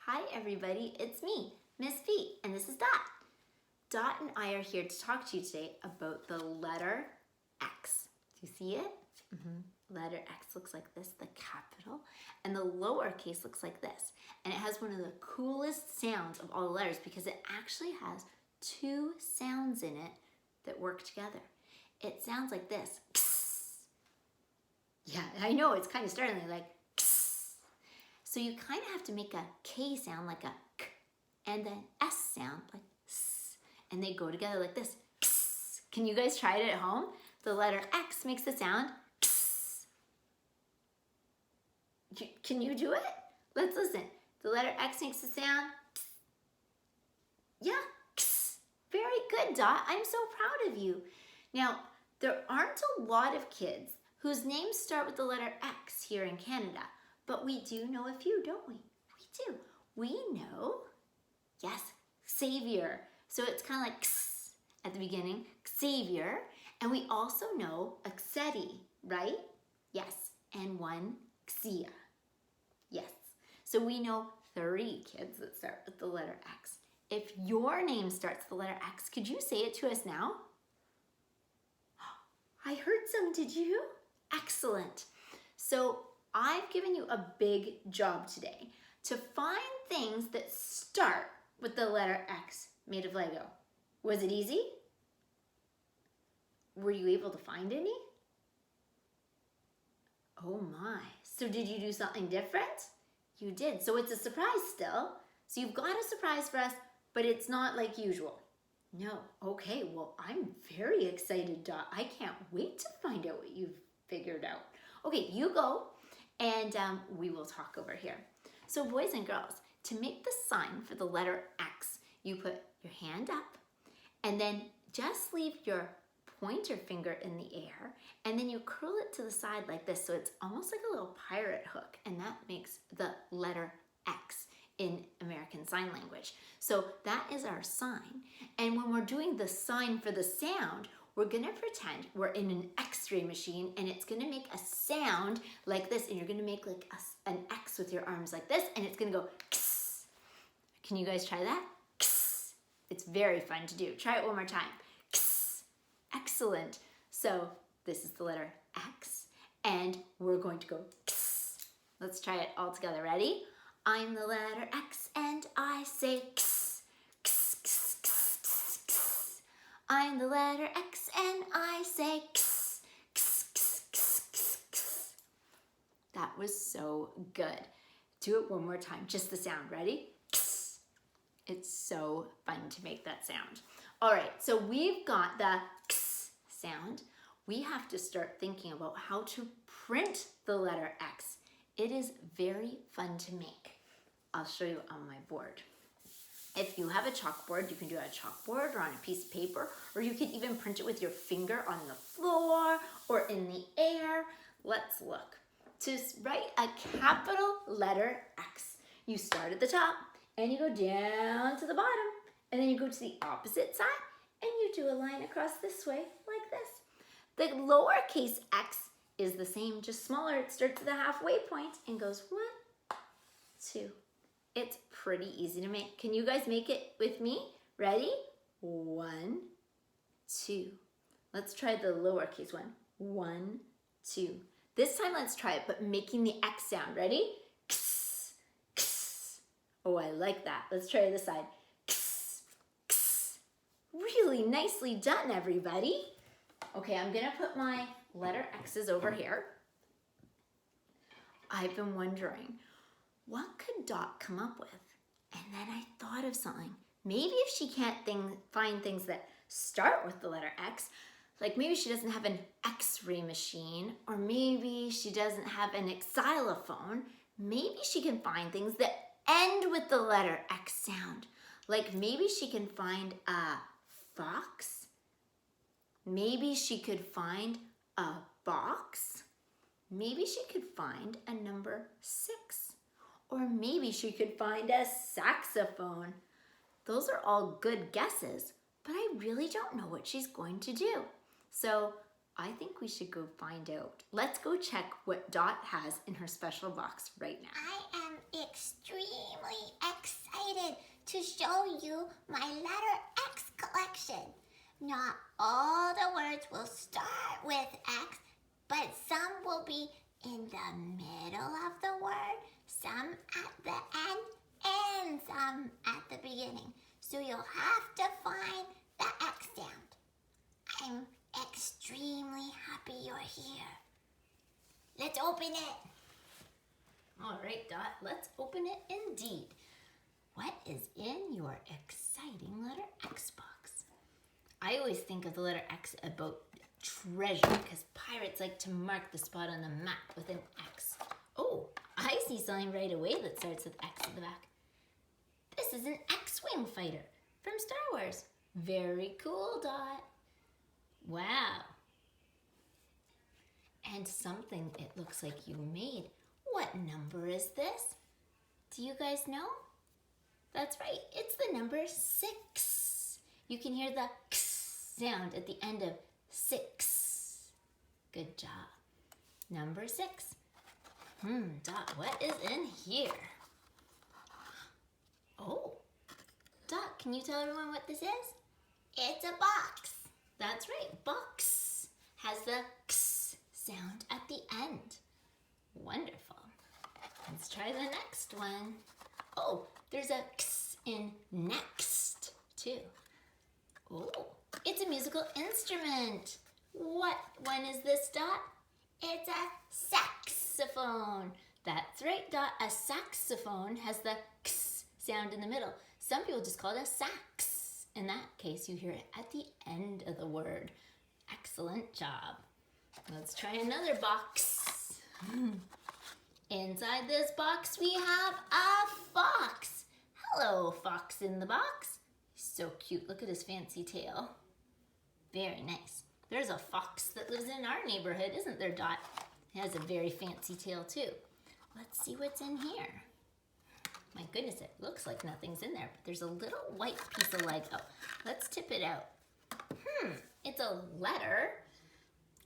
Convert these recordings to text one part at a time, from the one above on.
Hi everybody, it's me, Miss P, and this is Dot. Dot and I are here to talk to you today about the letter X. Do you see it? Letter X looks like this, the capital, and the lowercase looks like this. And it has one of the coolest sounds of all the letters because it actually has two sounds in it that work together. It sounds like this. Yeah, I know, it's kind of startling, like so you kind of have to make a K sound like a K, and then S sound like S, and they go together like this. Can you guys try it at home? The letter X makes the sound X. Can you do it? Let's listen. The letter X makes the sound X. Yeah, X. Very good, Dot. I'm so proud of you. Now, there aren't a lot of kids whose names start with the letter X here in Canada. But we do know a few, don't we? We do. We know, yes, Xavier. So it's kind of like X at the beginning, Xavier. And we also know Xedi, right? Yes. And one Xia. Yes. So we know 3 kids that start with the letter X. If your name starts with the letter X, could you say it to us now? I heard some, did you? Excellent. So I've given you a big job today to find things that start with the letter X made of Lego. Was it easy? Were you able to find any? Oh my, so did you do something different? You did, so it's a surprise still. So you've got a surprise for us, but it's not like usual. No, okay, well, I'm very excited, Dot. I can't wait to find out what you've figured out. Okay, you go. And we will talk over here. So boys and girls, to make the sign for the letter X, you put your hand up and then just leave your pointer finger in the air and then you curl it to the side like this so it's almost like a little pirate hook, and that makes the letter X in American Sign Language. So that is our sign. And when we're doing the sign for the sound, we're gonna pretend we're in an X-ray machine and it's gonna make a sound like this, and you're gonna make like an X with your arms like this, and it's gonna go X. Can you guys try that? X. It's very fun to do. Try it one more time. X. Excellent. So this is the letter X, and we're going to go X. Let's try it all together. Ready? I'm the letter X and I say X. X, X, X, X, X. I'm the letter X and I say X, X, X, X, X, X. That was so good. Do it one more time, just the sound. Ready? X. It's so fun to make that sound. All right, so we've got the X sound. We have to start thinking about how to print the letter X. It is very fun to make. I'll show you on my board. If you have a chalkboard, you can do it on a chalkboard or on a piece of paper, or you can even print it with your finger on the floor or in the air. Let's look. To write a capital letter X, you start at the top and you go down to the bottom, and then you go to the opposite side and you do a line across this way like this. The lowercase x is the same, just smaller. It starts at the halfway point and goes 1, 2. It's pretty easy to make. Can you guys make it with me? Ready? 1, 2. Let's try the lowercase one. 1, 2. This time let's try it, but making the X sound. Ready? X, X. Oh, I like that. Let's try this side. X, X. Really nicely done, everybody. Okay, I'm gonna put my letter X's over here. I've been wondering, what could Dot come up with? And then I thought of something. Maybe if she can't find things that start with the letter X, like maybe she doesn't have an X-ray machine, or maybe she doesn't have an xylophone, maybe she can find things that end with the letter X sound. Like maybe she can find a fox. Maybe she could find a box. Maybe she could find a number 6. Or maybe she could find a saxophone. Those are all good guesses, but I really don't know what she's going to do. So I think we should go find out. Let's go check what Dot has in her special box right now. I am extremely excited to show you my letter X collection. Not all the words will start with X, but some will be in the middle of the word, some at the end, and some at the beginning. So you'll have to find the X sound. I'm extremely happy you're here. Let's open it. All right, Dot, let's open it indeed. What is in your exciting letter X box? I always think of the letter X about treasure because pirates like to mark the spot on the map with an X. Oh, I see something right away that starts with X at the back. This is an X-Wing fighter from Star Wars. Very cool, Dot. Wow. And something it looks like you made. What number is this? Do you guys know? That's right, it's the number 6. You can hear the X sound at the end of 6. Good job. Number 6. Dot, what is in here? Oh, Dot, can you tell everyone what this is? It's a box. That's right, box has the X sound at the end. Wonderful. Let's try the next one. Oh, there's a X in next, too. Oh, it's a musical instrument. What one is this, Dot? It's a saxophone. That's right, Dot. A saxophone has the X sound in the middle. Some people just call it a sax. In that case, you hear it at the end of the word. Excellent job. Let's try another box. Inside this box, we have a fox. Hello, fox in the box. So cute. Look at his fancy tail. Very nice. There's a fox that lives in our neighborhood, isn't there, Dot? He has a very fancy tail, too. Let's see what's in here. My goodness, it looks like nothing's in there, but there's a little white piece of Lego. Let's tip it out. It's a letter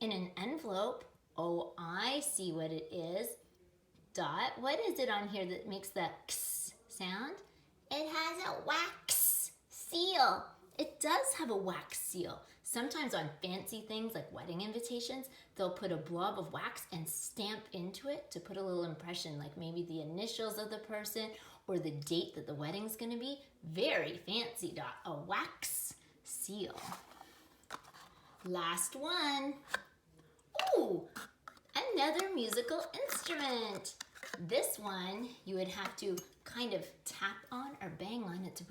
in an envelope. Oh, I see what it is. Dot, what is it on here that makes the X sound? It has a wax seal. It does have a wax seal. Sometimes on fancy things like wedding invitations, they'll put a blob of wax and stamp into it to put a little impression, like maybe the initials of the person or the date that the wedding's gonna be. Very fancy, Dot. A wax seal. Last one. Ooh, another musical instrument. This one you would have to kind of tap on or bang on. It's a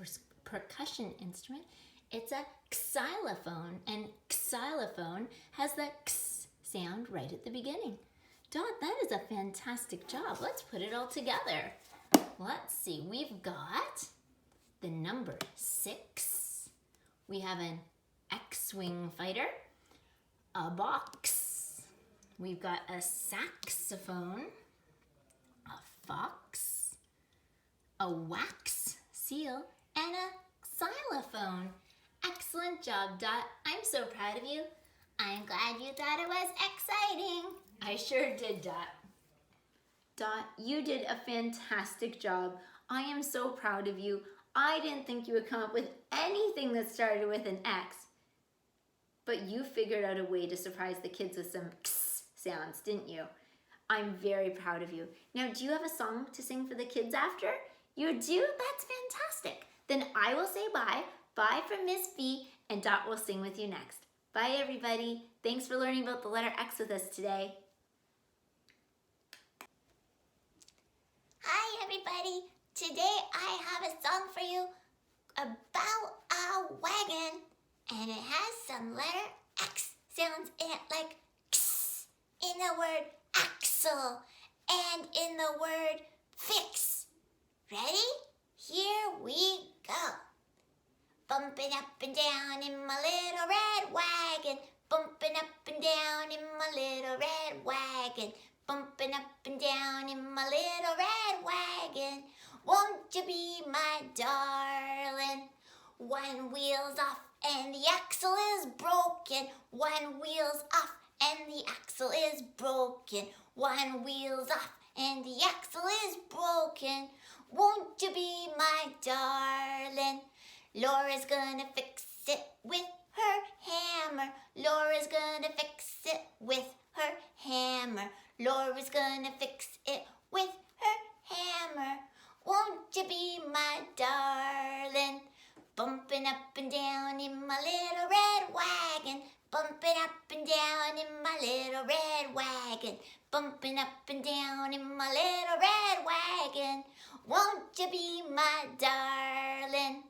percussion instrument. It's a xylophone, and xylophone has the X sound right at the beginning. Dot, that is a fantastic job. Let's put it all together. Let's see, we've got the number 6. We have an X-Wing fighter, a box. We've got a saxophone, a fox, a wax seal, and a xylophone. Excellent job, Dot. I'm so proud of you. I'm glad you thought it was exciting. I sure did, Dot. Dot, you did a fantastic job. I am so proud of you. I didn't think you would come up with anything that started with an X. But you figured out a way to surprise the kids with some X sounds, didn't you? I'm very proud of you. Now, do you have a song to sing for the kids after? You do? That's fantastic. Then I will say bye. Bye from Miss B, and Dot will sing with you next. Bye, everybody. Thanks for learning about the letter X with us today. Hi, everybody. Today I have a song for you about a wagon, and it has some letter X sounds in it, like X in the word axle and in the word fix. Ready? Here we go. Bumping up and down in my little red wagon, bumping up and down in my little red wagon, bumping up and down in my little red wagon. Won't you be my darling? One wheel's off and the axle is broken. One wheel's off and the axle is broken. One wheel's off and the axle is broken. broken. Won't you be my darling? Laura's gonna fix it with her hammer. Laura's gonna fix it with her hammer. Laura's gonna fix it with her hammer. Won't you be my darling? Bumping up and down in my little red wagon. Bumping up and down in my little red wagon. Bumping up and down in my little red wagon. Won't you be my darling?